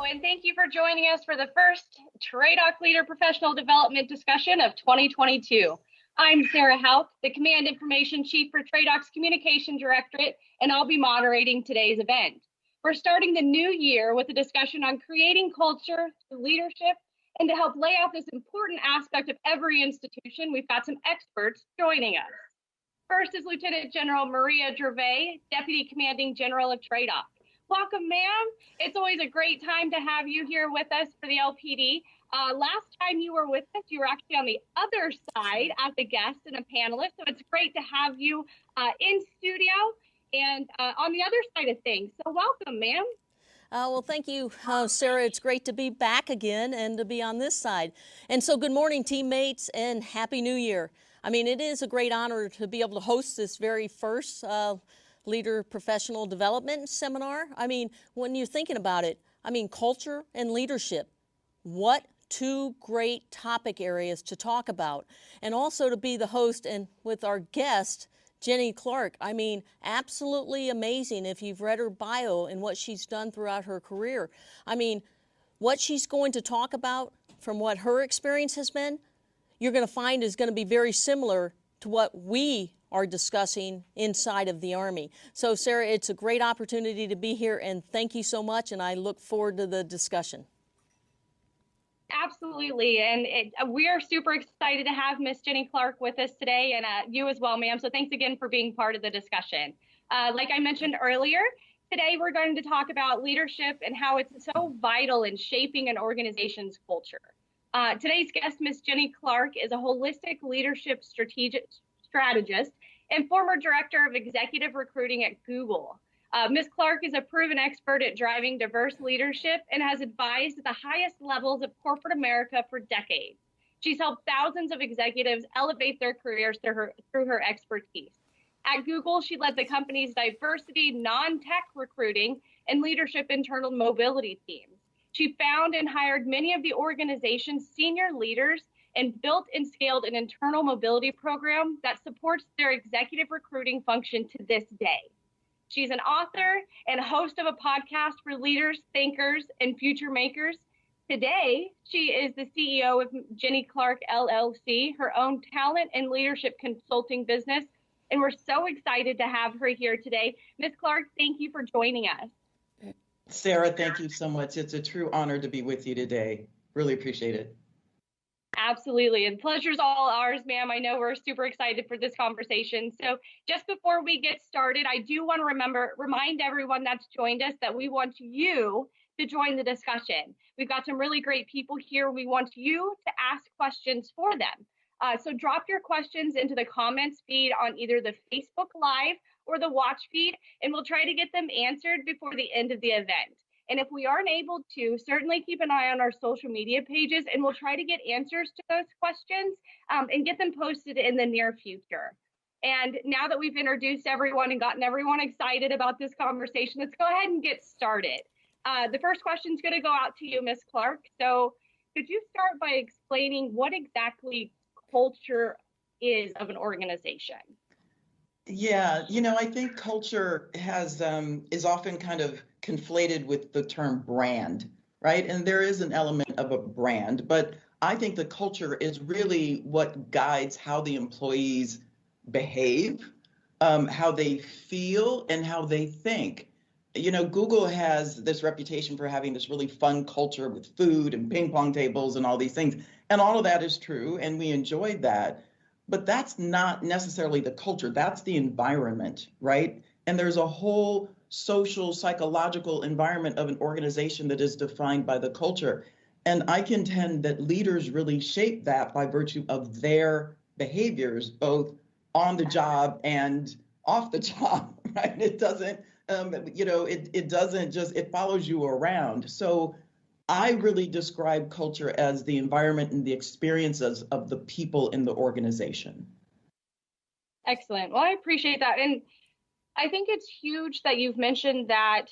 and thank you for joining us for the first TRADOC Leader Professional Development discussion of 2022. I'm Sarah Houck, the Command Information Chief for TRADOC's Communication Directorate, and I'll be moderating today's event. We're starting the new year with a discussion on creating culture, leadership, and to help lay out this important aspect of every institution, we've got some experts joining us. First is Lieutenant General Maria Gervais, Deputy Commanding General of TRADOC. Welcome, ma'am. It's always a great time to have you here with us for the LPD. Last time you were with us, you were actually on the other side as a guest and a panelist, so it's great to have you in studio and on the other side of things. So welcome, ma'am. Well, thank you, Sarah. It's great to be back again and to be on this side. And so good morning, teammates, and Happy New Year. I mean, it is a great honor to be able to host this very first Leader Professional Development Seminar. I mean, when you're thinking about it, I mean, culture and leadership, what two great topic areas to talk about. And also to be the host and with our guest, Ginny Clarke. I mean, absolutely amazing if you've read her bio and what she's done throughout her career. I mean, what she's going to talk about from what her experience has been, you're going to find is going to be very similar to what we are discussing inside of the Army. So, Sarah, it's a great opportunity to be here, and thank you so much, and I look forward to the discussion. Absolutely, and we are super excited to have Miss Ginny Clarke with us today, and you as well, ma'am. So thanks again for being part of the discussion. Like I mentioned earlier, today we're going to talk about leadership and how it's so vital in shaping an organization's culture. Today's guest, Miss Ginny Clarke, is a holistic leadership strategist and former director of executive recruiting at Google. Ms. Clarke is a proven expert at driving diverse leadership and has advised at the highest levels of corporate America for decades. She's helped thousands of executives elevate their careers through her expertise. At Google, she led the company's diversity, non-tech recruiting, and leadership internal mobility teams. She found and hired many of the organization's senior leaders and built and scaled an internal mobility program that supports their executive recruiting function to this day. She's an author and host of a podcast for leaders, thinkers, and future makers. Today, she is the CEO of Ginny Clarke LLC, her own talent and leadership consulting business. And we're so excited to have her here today. Ms. Clarke, thank you for joining us. Sarah, thank you so much. It's a true honor to be with you today. Really appreciate it. Absolutely. And pleasure's all ours, ma'am. I know we're super excited for this conversation. So just before we get started, I do want to remind everyone that's joined us that we want you to join the discussion. We've got some really great people here. We want you to ask questions for them. So drop your questions into the comments feed on either the Facebook Live or the watch feed, and we'll try to get them answered before the end of the event. And if we aren't able to, certainly keep an eye on our social media pages, and we'll try to get answers to those questions and get them posted in the near future. And now that we've introduced everyone and gotten everyone excited about this conversation, let's go ahead and get started. The first question is going to go out to you, Ms. Clarke. So could you start by explaining what exactly culture is of an organization? Yeah, I think culture is often kind of conflated with the term brand, right? And there is an element of a brand, but I think the culture is really what guides how the employees behave, how they feel, and how they think. Google has this reputation for having this really fun culture with food and ping pong tables and all these things. And all of that is true, and we enjoyed that. But that's not necessarily the culture. That's the environment, right? And there's a whole social, psychological environment of an organization that is defined by the culture. And I contend that leaders really shape that by virtue of their behaviors, both on the job and off the job, right? It doesn't, it doesn't just, it follows you around. So I really describe culture as the environment and the experiences of the people in the organization. Excellent. Well, I appreciate that. And I think it's huge that you've mentioned that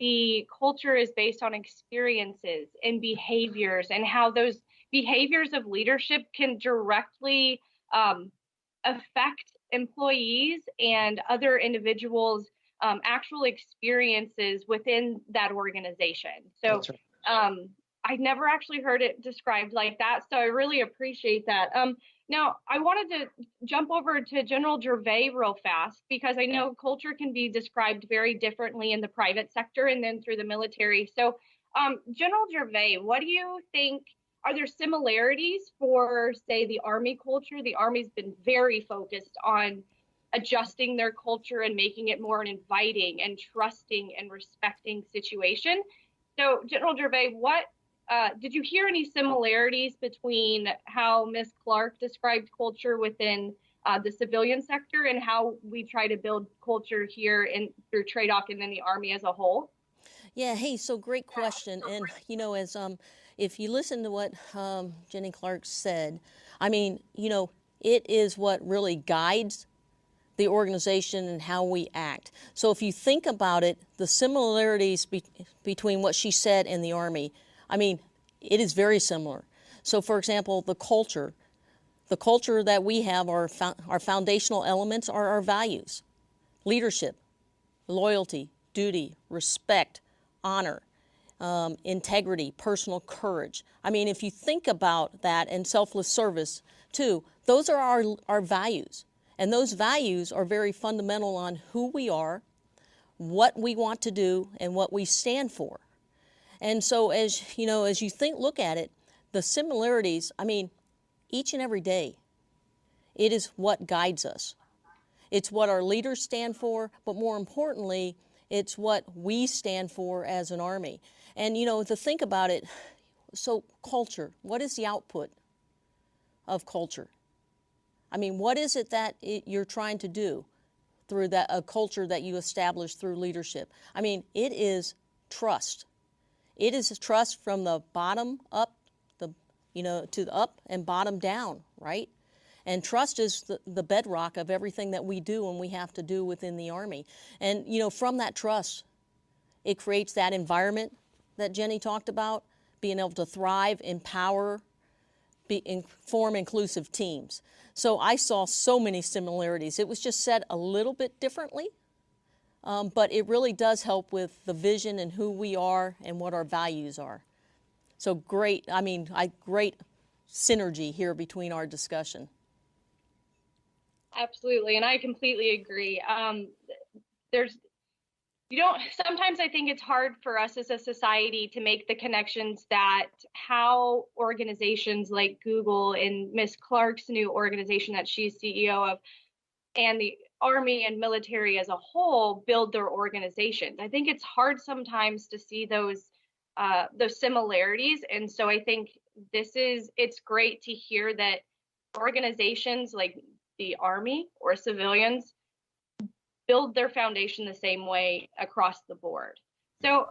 the culture is based on experiences and behaviors, and how those behaviors of leadership can directly affect employees and other individuals' actual experiences within that organization. So I never actually heard it described like that, so I really appreciate that. Now, I wanted to jump over to General Gervais real fast because I know culture can be described very differently in the private sector and then through the military. So, General Gervais, what do you think? Are there similarities for, say, the Army culture? The Army's been very focused on adjusting their culture and making it more an inviting and trusting and respecting situation. So, General Gervais, what did you hear any similarities between how Ms. Clarke described culture within the civilian sector and how we try to build culture here through TRADOC and then the Army as a whole? Yeah, hey, so great question. And, as if you listen to what Ginny Clarke said, I mean, it is what really guides the organization and how we act. So if you think about it, the similarities between what she said and the Army, I mean, it is very similar. So for example, the culture that we have, our foundational elements are our values: leadership, loyalty, duty, respect, honor, integrity, personal courage. I mean, if you think about that, and selfless service too, those are our values. And those values are very fundamental on who we are, what we want to do, and what we stand for. And so as you look at it, the similarities, I mean, each and every day, it is what guides us. It's what our leaders stand for, but more importantly, it's what we stand for as an Army. And to think about it, so culture, what is the output of culture? I mean, what is it that you're trying to do through a culture that you establish through leadership? I mean, it is trust. It is trust from the bottom up, to the up and bottom down, right? And trust is the bedrock of everything that we do and we have to do within the Army. And, from that trust, it creates that environment that Jenny talked about, being able to thrive, empower, form inclusive teams. So I saw so many similarities. It was just said a little bit differently, but it really does help with the vision and who we are and what our values are. So great synergy here between our discussion. Absolutely, and I completely agree. Sometimes I think it's hard for us as a society to make the connections that how organizations like Google and Ms. Clarke's new organization that she's CEO of, and the Army and military as a whole build their organizations. I think it's hard sometimes to see those similarities. And so I think it's great to hear that organizations like the Army or civilians build their foundation the same way across the board. So,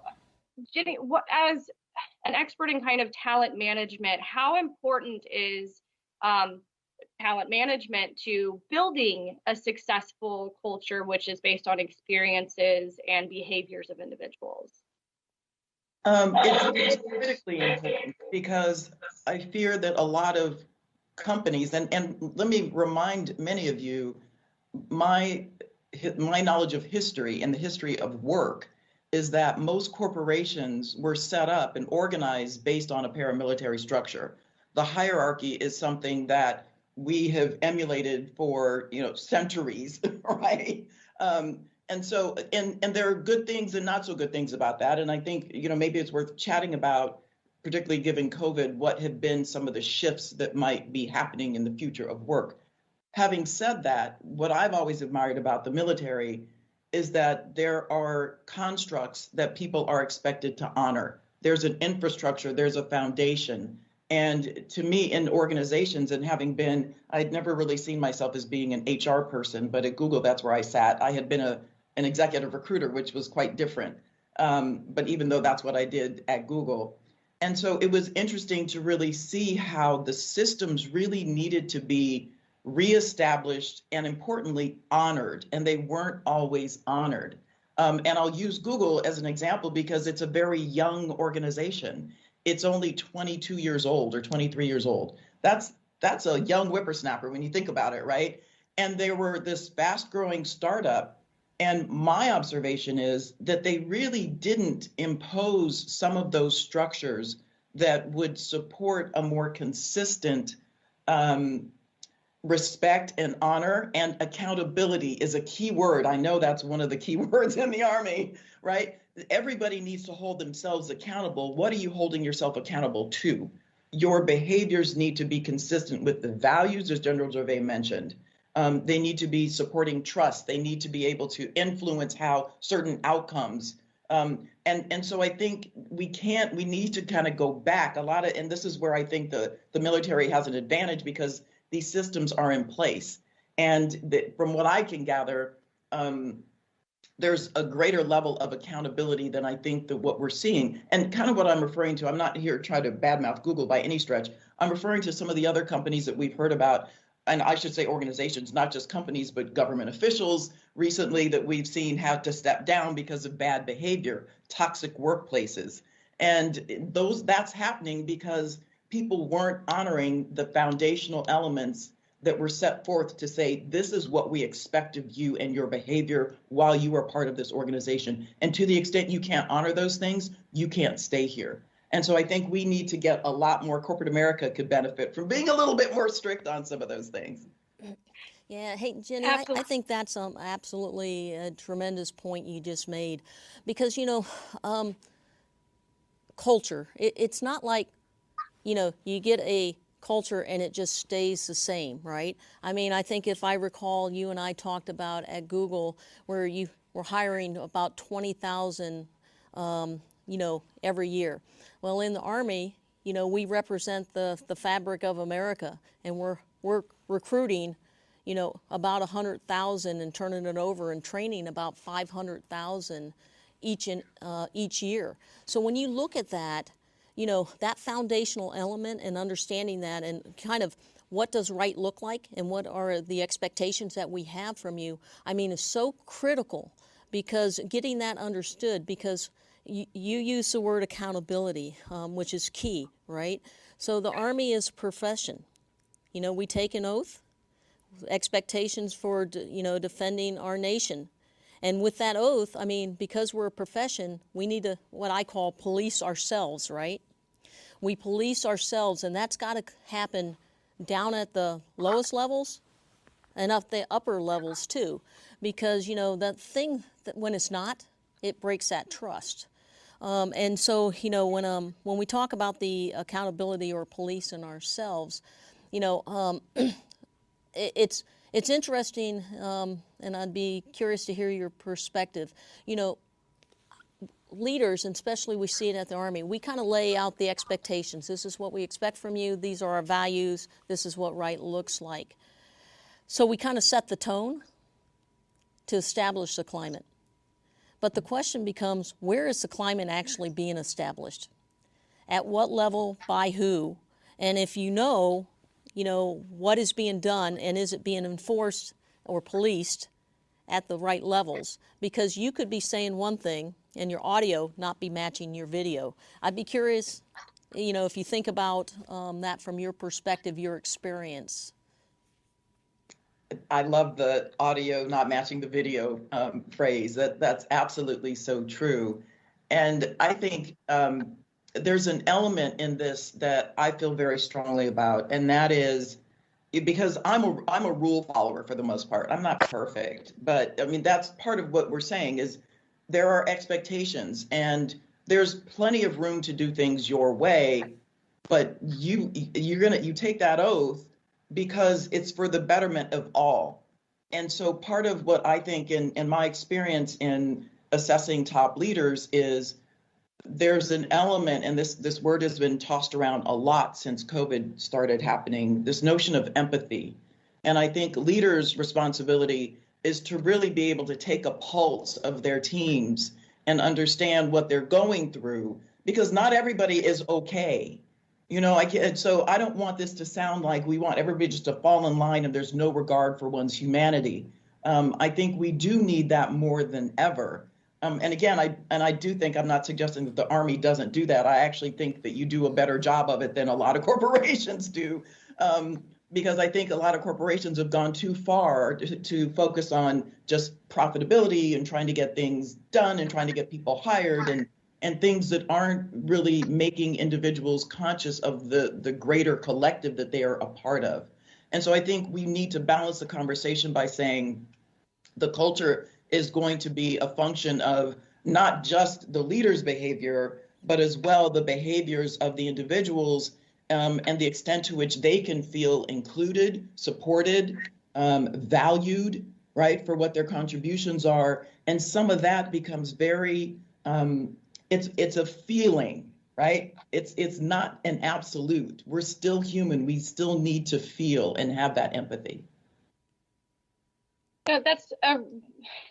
Ginny, as an expert in kind of talent management, how important is talent management to building a successful culture, which is based on experiences and behaviors of individuals? It's critically important because I fear that a lot of companies, and let me remind many of you, my knowledge of history and the history of work is that most corporations were set up and organized based on a paramilitary structure. The hierarchy is something that we have emulated for centuries, right? And so, and there are good things and not so good things about that. And I think maybe it's worth chatting about, particularly given COVID, what have been some of the shifts that might be happening in the future of work. Having said that, what I've always admired about the military is that there are constructs that people are expected to honor. There's an infrastructure, there's a foundation. And to me, in organizations, and I'd never really seen myself as being an HR person, but at Google, that's where I sat. I had been an executive recruiter, which was quite different. But even though that's what I did at Google. And so it was interesting to really see how the systems really needed to be reestablished and, importantly, honored, and they weren't always honored. And I'll use Google as an example because it's a very young organization. It's only 22 years old or 23 years old. That's a young whippersnapper when you think about it, right? And they were this fast-growing startup, And my observation is that they really didn't impose some of those structures that would support a more consistent respect and honor, and accountability is a key word. I know that's one of the key words in the Army, right? Everybody needs to hold themselves accountable. What are you holding yourself accountable to? Your behaviors need to be consistent with the values, as General Gervais mentioned. They need to be supporting trust. They need to be able to influence how certain outcomes. And so I think we need to kind of go back a lot of, and this is where I think the military has an advantage, because these systems are in place. And from what I can gather, there's a greater level of accountability than I think that what we're seeing. And kind of what I'm referring to, I'm not here trying to badmouth Google by any stretch. I'm referring to some of the other companies that we've heard about, and I should say organizations, not just companies, but government officials recently that we've seen have to step down because of bad behavior, toxic workplaces. And that's happening because people weren't honoring the foundational elements that were set forth to say, this is what we expect of you and your behavior while you are part of this organization. And to the extent you can't honor those things, you can't stay here. And so I think we need to get a lot more, corporate America could benefit from being a little bit more strict on some of those things. Yeah, hey, Ginny, I think that's absolutely a tremendous point you just made, because, culture, it's not like, you get a culture and it just stays the same, right? I mean, I think if I recall, you and I talked about at Google where you were hiring about 20,000, every year. Well, in the Army, we represent the fabric of America, and we're recruiting, about 100,000 and turning it over and training about 500,000 each year. So when you look at that, that foundational element and understanding that, and kind of what does right look like and what are the expectations that we have from you, I mean, is so critical, because getting that understood, because you use the word accountability, which is key, right? So the Army is a profession. We take an oath, expectations for, defending our nation. And with that oath, I mean, because we're a profession, we need to, what I call, police ourselves, right? We police ourselves, and that's got to happen down at the lowest levels and up the upper levels too, because, that thing, that when it's not, it breaks that trust. And so, when we talk about the accountability or policing ourselves, it's interesting, and I'd be curious to hear your perspective. Leaders, and especially we see it at the Army, we kind of lay out the expectations. This is what we expect from you. These are our values. This is what right looks like. So we kind of set the tone to establish the climate. But the question becomes, where is the climate actually being established? At what level, by who? And if what is being done, and is it being enforced or policed at the right levels? Because you could be saying one thing and your audio not be matching your video. I'd be curious, if you think about that from your perspective, your experience. I love the audio not matching the video phrase. That's absolutely so true. And I think there's an element in this that I feel very strongly about, and that is, because I'm a rule follower for the most part. I'm not perfect, but I mean, that's part of what we're saying is there are expectations, and there's plenty of room to do things your way, but you take that oath because it's for the betterment of all. And so part of what I think in my experience in assessing top leaders is there's an element, and this word has been tossed around a lot since COVID started happening, this notion of empathy. And I think leaders' responsibility is to really be able to take a pulse of their teams and understand what they're going through, because not everybody is okay. So I don't want this to sound like we want everybody just to fall in line and there's no regard for one's humanity. I think we do need that more than ever. And again, I do think, I'm not suggesting that the Army doesn't do that. I actually think that you do a better job of it than a lot of corporations do. because I think a lot of corporations have gone too far to focus on just profitability and trying to get things done and trying to get people hired and things that aren't really making individuals conscious of the greater collective that they are a part of. And so I think we need to balance the conversation by saying the culture is going to be a function of not just the leader's behavior, but as well the behaviors of the individuals, and the extent to which they can feel included, supported, valued, right, for what their contributions are. And some of that becomes very, it's a feeling, right? It's not an absolute. We're still human. We still need to feel and have that empathy. Yeah,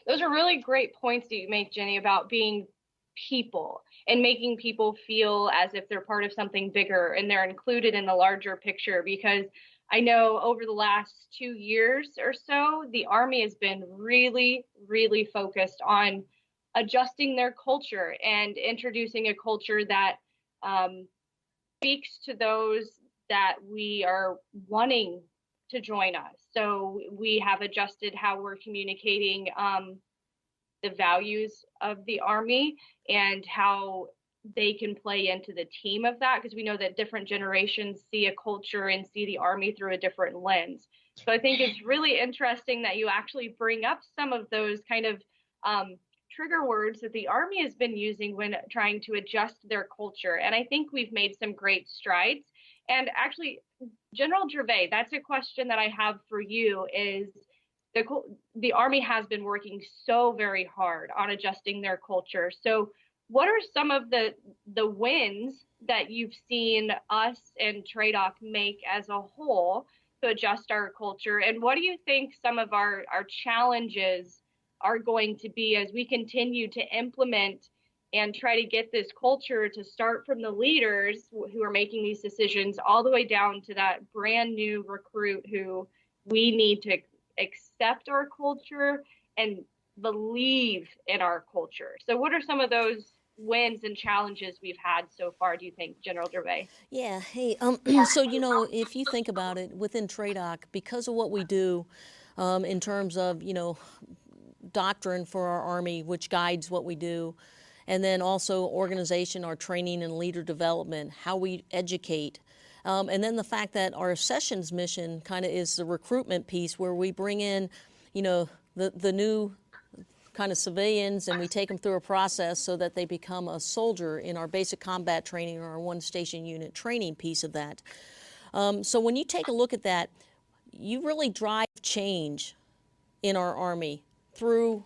those are really great points that you make, Jenny, about being people and making people feel as if they're part of something bigger and they're included in the larger picture. Because I know over the last 2 years or so, the Army has been really, really focused on adjusting their culture and introducing a culture that speaks to those that we are wanting to join us. So we have adjusted how we're communicating the values of the Army and how they can play into the team of that, because we know that different generations see a culture and see the Army through a different lens. So I think it's really interesting that you actually bring up some of those kind of trigger words that the Army has been using when trying to adjust their culture. And I think we've made some great strides. And actually, General Gervais, that's a question that I have for you is the Army has been working so very hard on adjusting their culture. So what are some of the wins that you've seen us and TRADOC make as a whole to adjust our culture? And what do you think some of our challenges are going to be as we continue to implement and try to get this culture to start from the leaders who are making these decisions all the way down to that brand new recruit who we need to accept our culture and believe in our culture? So what are some of those wins and challenges we've had so far, do you think, General Gervais? Yeah, hey, so, if you think about it, within TRADOC, because of what we do in terms of, doctrine for our Army, which guides what we do, and then also organization, our training and leader development, how we educate, and then the fact that our sessions mission kind of is the recruitment piece where we bring in, the new kind of civilians and we take them through a process so that they become a soldier in our basic combat training or our one station unit training piece of that. So when you take a look at that, you really drive change in our Army through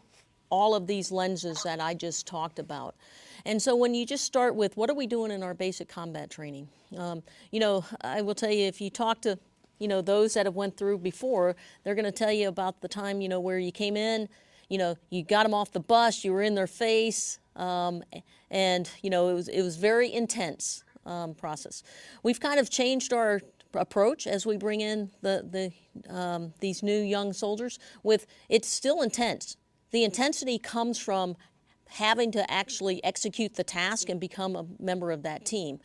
all of these lenses that I just talked about. And so when you just start with what are we doing in our basic combat training? I will tell you, if you talk to, those that have went through before, they're going to tell you about the time, where you came in, you got them off the bus, you were in their face, and, it was very intense process. We've kind of changed our approach as we bring in these new young soldiers. It's still intense. The intensity comes from having to actually execute the task and become a member of that team.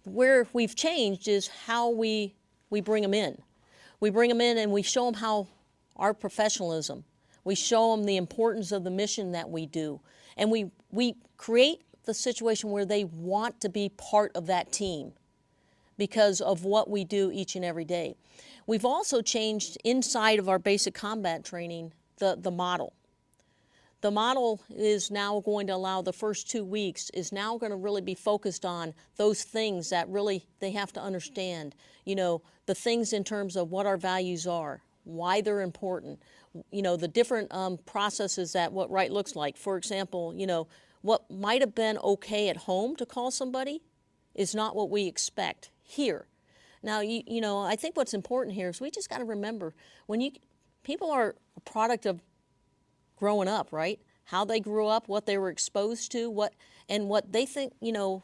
Where we've changed is how we bring them in. We bring them in and we show them how our professionalism. We show them the importance of the mission that we do. And we create the situation where they want to be part of that team because of what we do each and every day. We've also changed inside of our basic combat training the model. The model is now going to allow the first 2 weeks is now going to really be focused on those things that really they have to understand. The things in terms of what our values are, why they're important, the different processes that what right looks like. For example, what might have been okay at home to call somebody is not what we expect here. Now, I think what's important here is we just got to remember people are a product of growing up, right? How they grew up, what they were exposed to, what they think,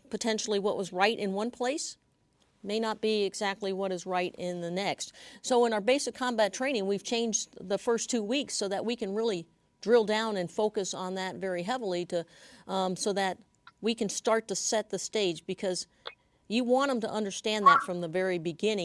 potentially what was right in one place may not be exactly what is right in the next. So in our basic combat training, we've changed the first 2 weeks so that we can really drill down and focus on that very heavily so that we can start to set the stage, because you want them to understand that from the very beginning.